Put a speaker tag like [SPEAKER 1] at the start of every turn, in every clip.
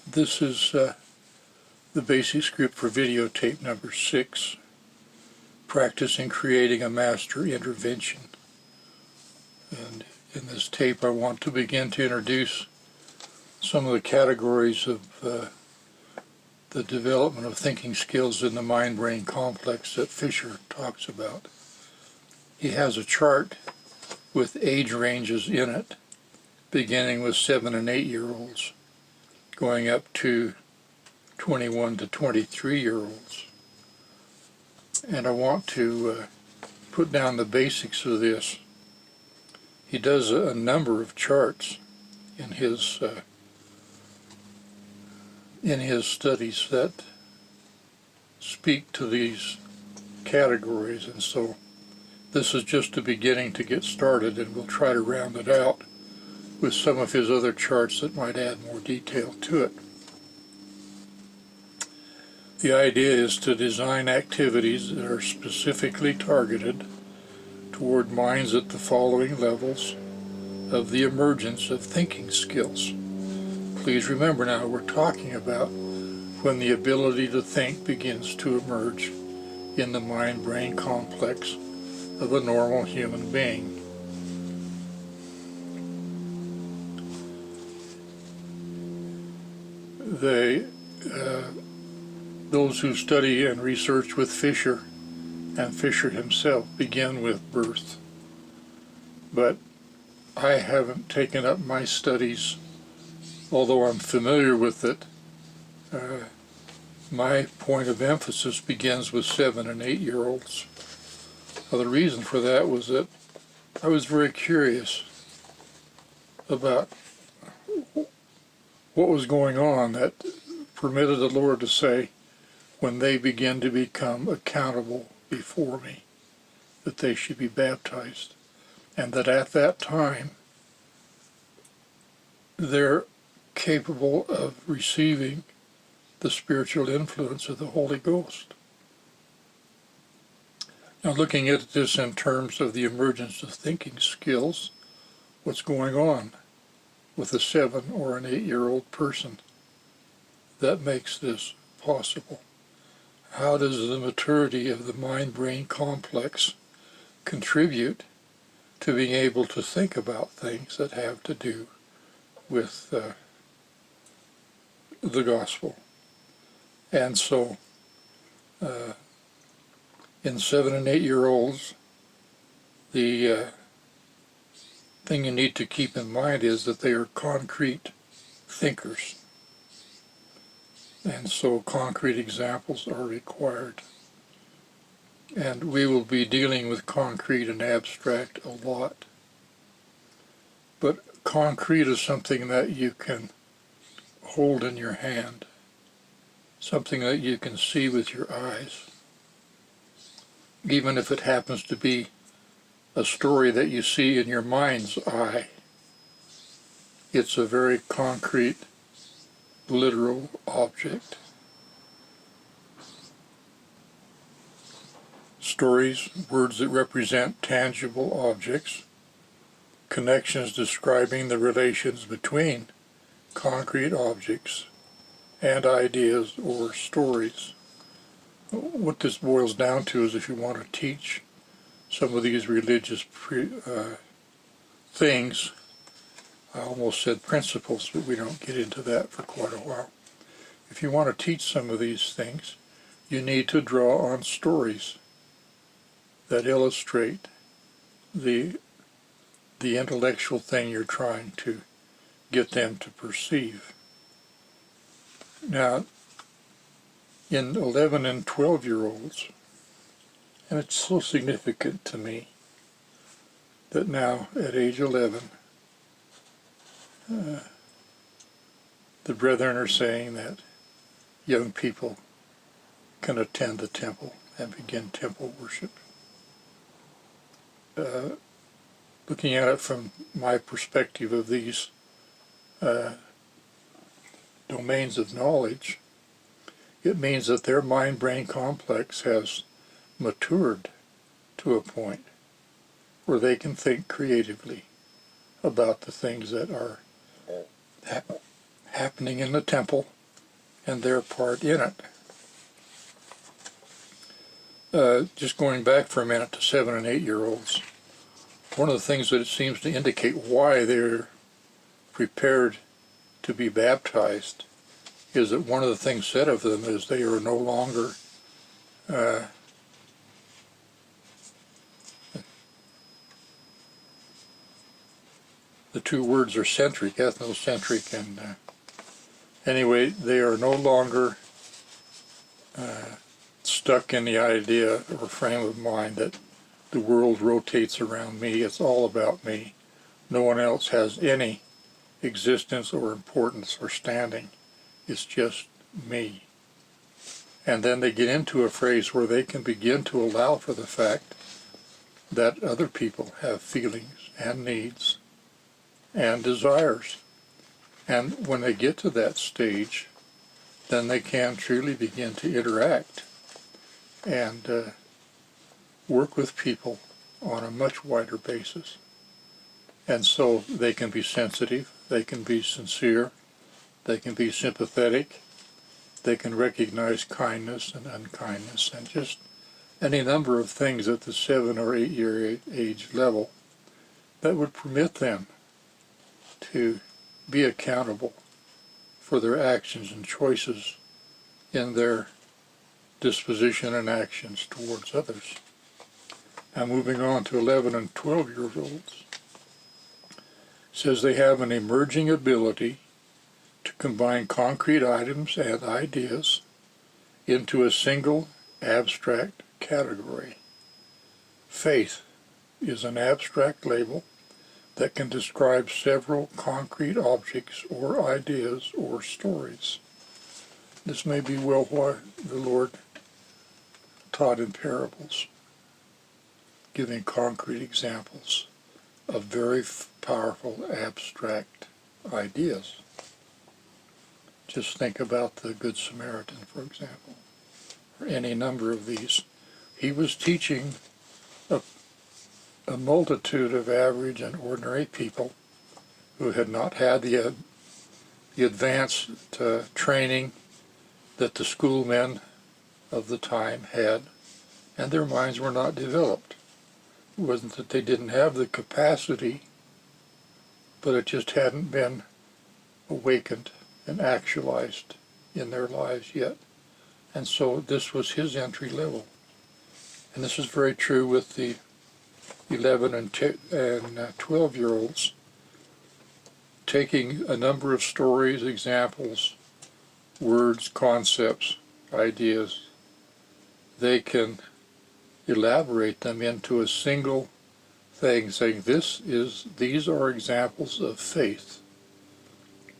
[SPEAKER 1] This is the basic script for videotape number 6, practicing creating a master intervention. And in this tape I want to begin to introduce some of the categories of the development of thinking skills in the mind-brain complex that Fischer talks about. He has a chart with age ranges in it, beginning with 7 and 8-year-olds, going up to 21 to 23-year-olds. And I want to put down the basics of this. He does a number of charts in his studies that speak to these categories, and so this is just the beginning to get started, and we'll try to round it out with some of his other charts that might add more detail to it. The idea is to design activities that are specifically targeted toward minds at the following levels of the emergence of thinking skills. Please remember now, we're talking about when the ability to think begins to emerge in the mind-brain complex of a normal human being. Those who study and research with Fischer and Fischer himself begin with birth. But I haven't taken up my studies, although I'm familiar with it. My point of emphasis begins with 7 and 8-year-olds. Now, the reason for that was that I was very curious about what was going on that permitted the Lord to say, when they begin to become accountable before me, that they should be baptized, and that at that time they're capable of receiving the spiritual influence of the Holy Ghost. Now, looking at this in terms of the emergence of thinking skills, what's going on with a 7 or an 8-year-old person that makes this possible? How does the maturity of the mind-brain complex contribute to being able to think about things that have to do with the gospel? And so in 7 and 8-year-olds, the thing you need to keep in mind is that they are concrete thinkers. And so concrete examples are required. And we will be dealing with concrete and abstract a lot. But concrete is something that you can hold in your hand, something that you can see with your eyes. Even if it happens to be a story that you see in your mind's eye, it's a very concrete, literal object. Stories, words that represent tangible objects, connections describing the relations between concrete objects and ideas or stories. What this boils down to is, if you want to teach some of these religious things, I almost said principles, but we don't get into that for quite a while. If you want to teach some of these things, you need to draw on stories that illustrate the intellectual thing you're trying to get them to perceive. Now, in 11 and 12-year-olds, and it's so significant to me that now at age 11, the brethren are saying that young people can attend the temple and begin temple worship. Looking at it from my perspective of these domains of knowledge, it means that their mind-brain complex has matured to a point where they can think creatively about the things that are happening in the temple and their part in it. Just going back for a minute to 7 and 8-year-olds, one of the things that it seems to indicate why they're prepared to be baptized is that one of the things said of them is they are no longer the two words are centric, ethnocentric, and anyway, they are no longer stuck in the idea or frame of mind that the world rotates around me, it's all about me. No one else has any existence or importance or standing. It's just me. And then they get into a phrase where they can begin to allow for the fact that other people have feelings and needs and desires. And when they get to that stage, then they can truly begin to interact and work with people on a much wider basis. And so they can be sensitive, they can be sincere, they can be sympathetic, they can recognize kindness and unkindness, and just any number of things at the 7 or 8 year age level that would permit them to be accountable for their actions and choices in their disposition and actions towards others. Now moving on to 11 and 12-year-olds, says they have an emerging ability to combine concrete items and ideas into a single abstract category. Faith is an abstract label that can describe several concrete objects or ideas or stories. This may be well why the Lord taught in parables, giving concrete examples of very powerful abstract ideas. Just think about the Good Samaritan, for example, or any number of these. He was teaching a multitude of average and ordinary people who had not had the advanced training that the schoolmen of the time had, and their minds were not developed. It wasn't that they didn't have the capacity, but it just hadn't been awakened and actualized in their lives yet. And so this was his entry level. And this is very true with the 11 and 12-year-olds, taking a number of stories, examples, words, concepts, ideas. They can elaborate them into a single thing, saying these are examples of faith.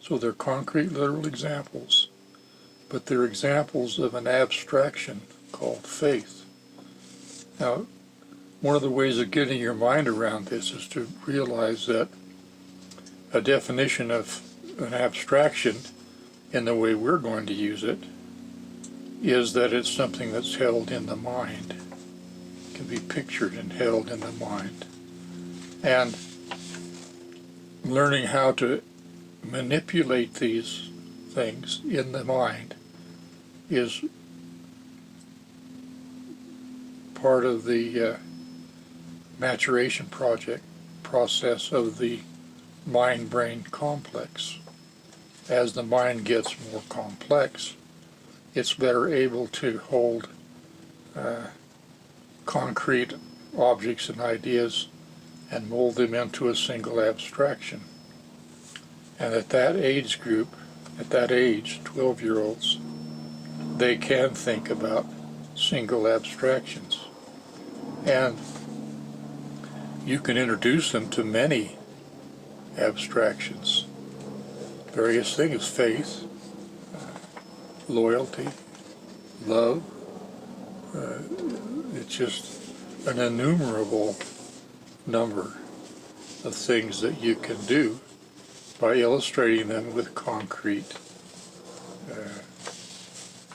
[SPEAKER 1] So they're concrete, literal examples, but they're examples of an abstraction called faith. Now, one of the ways of getting your mind around this is to realize that a definition of an abstraction, in the way we're going to use it, is that it's something that's held in the mind. It can be pictured and held in the mind. And learning how to manipulate these things in the mind is part of the maturation process of the mind-brain complex. As the mind gets more complex, it's better able to hold concrete objects and ideas and mold them into a single abstraction. And at that age group, at that age, 12-year-olds, they can think about single abstractions. And you can introduce them to many abstractions. Various things: faith, loyalty, love. It's just an innumerable number of things that you can do by illustrating them with concrete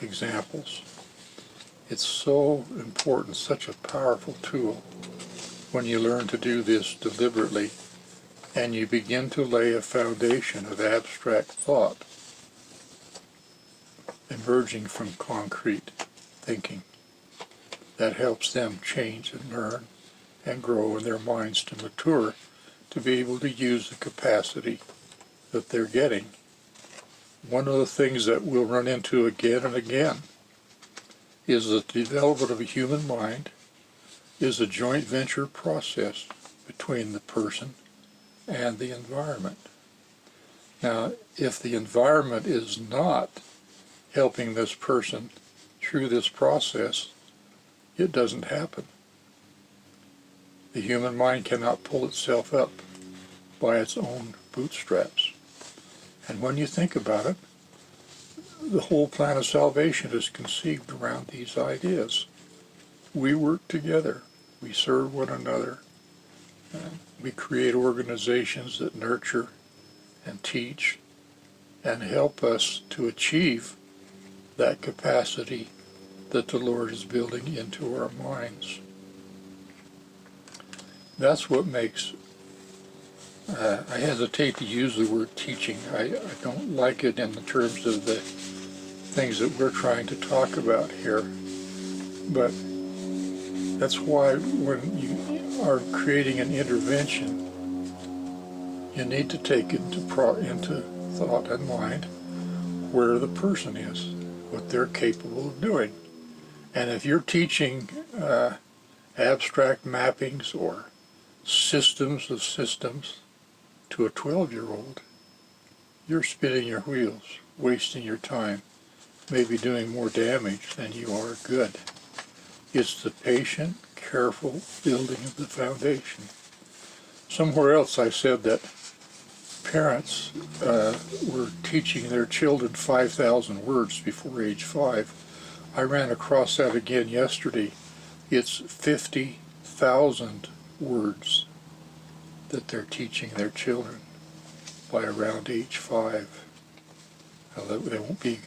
[SPEAKER 1] examples. It's so important, such a powerful tool when you learn to do this deliberately and you begin to lay a foundation of abstract thought. emerging from concrete thinking. That helps them change and learn and grow in their minds to mature, to be able to use the capacity that they're getting. One of the things that we'll run into again and again is that the development of a human mind is a joint venture process between the person and the environment. Now, if the environment is not helping this person through this process, it doesn't happen. The human mind cannot pull itself up by its own bootstraps. And when you think about it, the whole plan of salvation is conceived around these ideas. We work together. We serve one another. We create organizations that nurture and teach and help us to achieve that capacity that the Lord is building into our minds. That's what makes, I hesitate to use the word teaching. I don't like it in the terms of the things that we're trying to talk about here. But that's why when you are creating an intervention, you need to take into thought and mind where the person is, what they're capable of doing. And if you're teaching abstract mappings or systems of systems to a 12-year-old, you're spinning your wheels, wasting your time, maybe doing more damage than you are good. It's the patient, careful building of the foundation. Somewhere else I said that parents were teaching their children 5,000 words before age 5. I ran across that again yesterday. It's 50,000 words that they're teaching their children by around age 5. Now, they won't be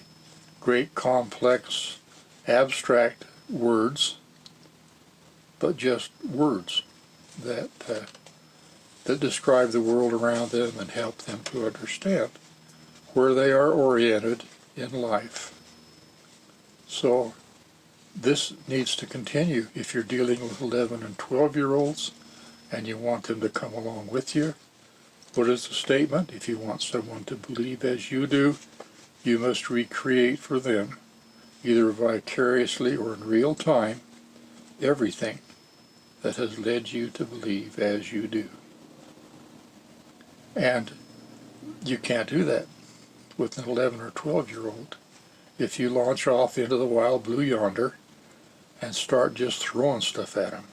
[SPEAKER 1] great, complex, abstract words, but just words that describe the world around them and help them to understand where they are oriented in life. So this needs to continue if you're dealing with 11 and 12-year-olds and you want them to come along with you. What is the statement? If you want someone to believe as you do, you must recreate for them, either vicariously or in real time, everything that has led you to believe as you do. And you can't do that with an 11 or 12-year-old. If you launch off into the wild blue yonder and start just throwing stuff at them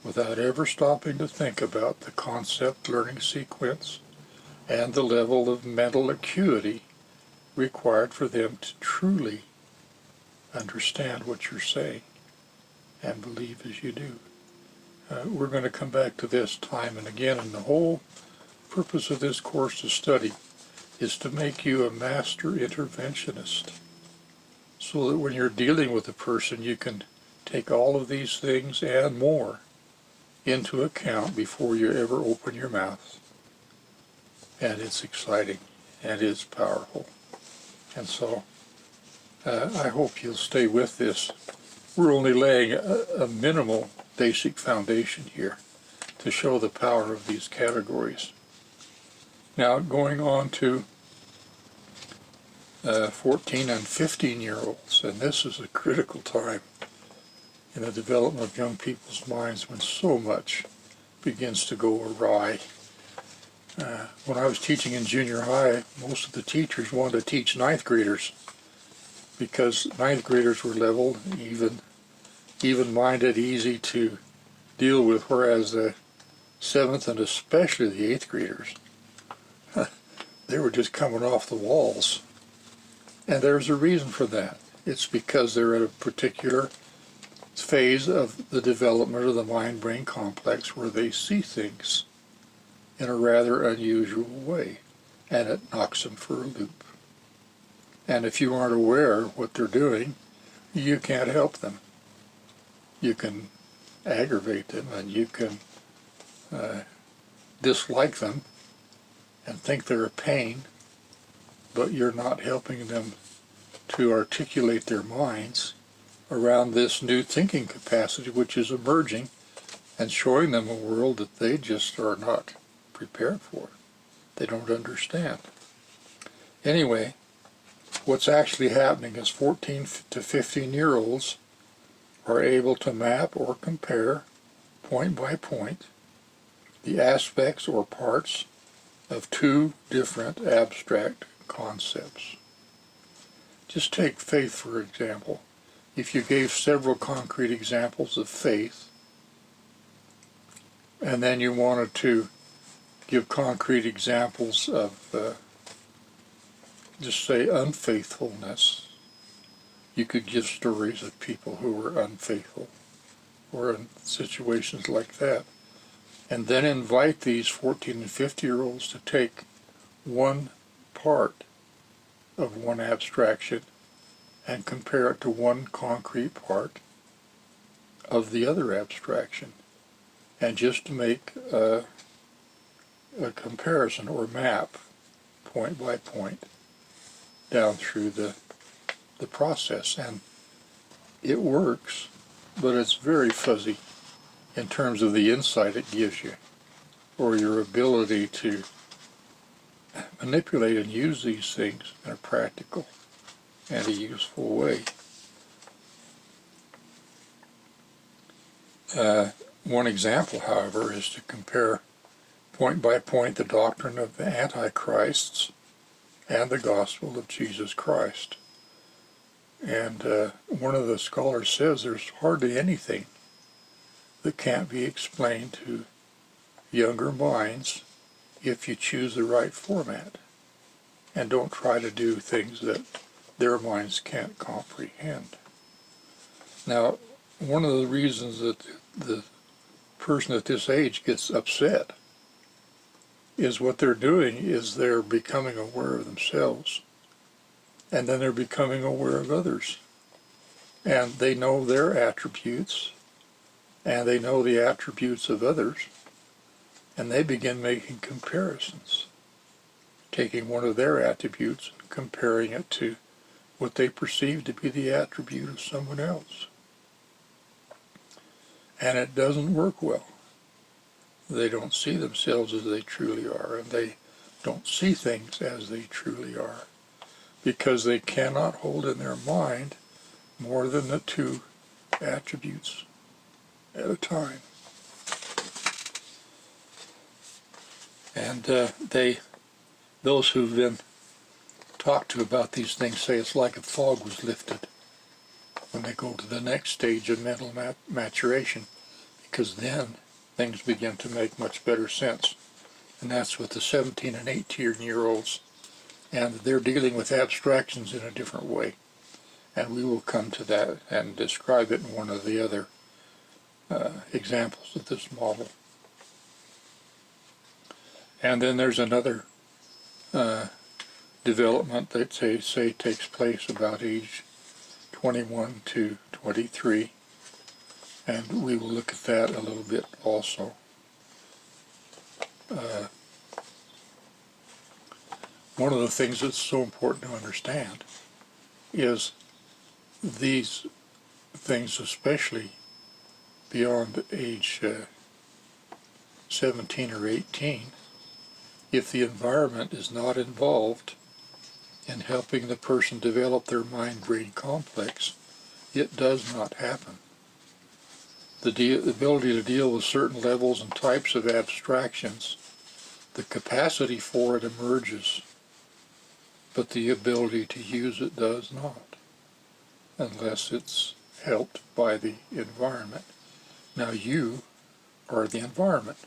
[SPEAKER 1] without ever stopping to think about the concept learning sequence and the level of mental acuity required for them to truly understand what you're saying and believe as you do. We're going to come back to this time and again, and the whole purpose of this course of study is to make you a master interventionist, so that when you're dealing with a person, you can take all of these things and more into account before you ever open your mouth. And it's exciting, and it's powerful. And so I hope you'll stay with this. We're only laying a minimal basic foundation here to show the power of these categories. Now, going on to 14 and 15-year-olds, and this is a critical time in the development of young people's minds when so much begins to go awry. When I was teaching in junior high, most of the teachers wanted to teach ninth graders because ninth graders were leveled, even-minded, easy to deal with, whereas the seventh and especially the eighth graders, they were just coming off the walls. And there's a reason for that. It's because they're at a particular phase of the development of the mind-brain complex where they see things in a rather unusual way, and it knocks them for a loop. And if you aren't aware of what they're doing, you can't help them. You can aggravate them, and you can dislike them and think they're a pain, but you're not helping them to articulate their minds around this new thinking capacity which is emerging, and showing them a world that they just are not prepared for. They don't understand. Anyway, what's actually happening is 14 to 15-year-olds are able to map or compare point by point the aspects or parts of two different abstract concepts. Just take faith, for example. If you gave several concrete examples of faith, and then you wanted to give concrete examples of, just say, unfaithfulness, you could give stories of people who were unfaithful or in situations like that. And then invite these 14 and 50-year-olds to take one part of one abstraction and compare it to one concrete part of the other abstraction, and just to make a comparison or map point by point down through the process. And it works, but it's very fuzzy in terms of the insight it gives you, or your ability to manipulate and use these things in a practical and a useful way. One example, however, is to compare point by point the doctrine of the Antichrists and the gospel of Jesus Christ. And one of the scholars says there's hardly anything that can't be explained to younger minds if you choose the right format and don't try to do things that their minds can't comprehend. Now, one of the reasons that the person at this age gets upset is what they're doing is they're becoming aware of themselves, and then they're becoming aware of others. And they know their attributes, and they know the attributes of others, and they begin making comparisons, taking one of their attributes and comparing it to what they perceive to be the attribute of someone else. And it doesn't work well. They don't see themselves as they truly are, and they don't see things as they truly are, because they cannot hold in their mind more than the two attributes at a time. And those who've been talked to about these things say it's like a fog was lifted when they go to the next stage of mental maturation, because then things begin to make much better sense. And that's with the 17 and 18-year-olds, and they're dealing with abstractions in a different way. And we will come to that and describe it in one of the other examples of this model. And then there's another development that say takes place about age 21 to 23, and we will look at that a little bit also. One of the things that's so important to understand is these things, especially beyond age 17 or 18, if the environment is not involved in helping the person develop their mind-brain complex, it does not happen. The ability to deal with certain levels and types of abstractions, the capacity for it emerges, but the ability to use it does not, unless it's helped by the environment. Now you are the environment,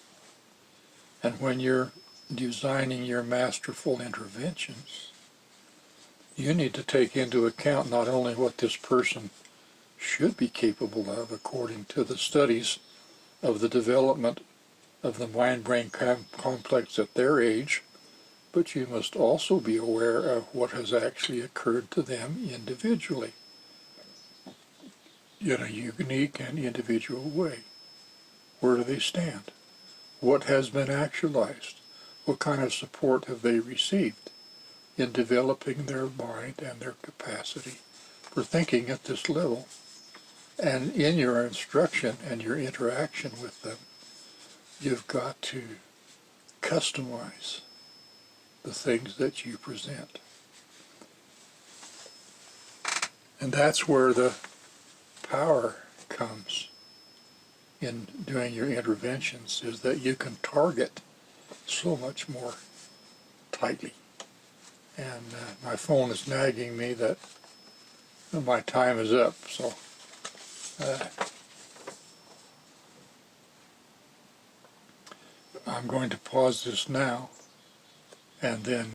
[SPEAKER 1] and when you're designing your masterful interventions, you need to take into account not only what this person should be capable of according to the studies of the development of the mind-brain complex at their age, but you must also be aware of what has actually occurred to them individually in a unique and individual way. Where do they stand? What has been actualized? What kind of support have they received? in developing their mind and their capacity for thinking at this level. And in your instruction and your interaction with them, you've got to customize the things that you present. And that's where the power comes in doing your interventions, is that you can target so much more tightly. And my phone is nagging me that my time is up, so I'm going to pause this now and then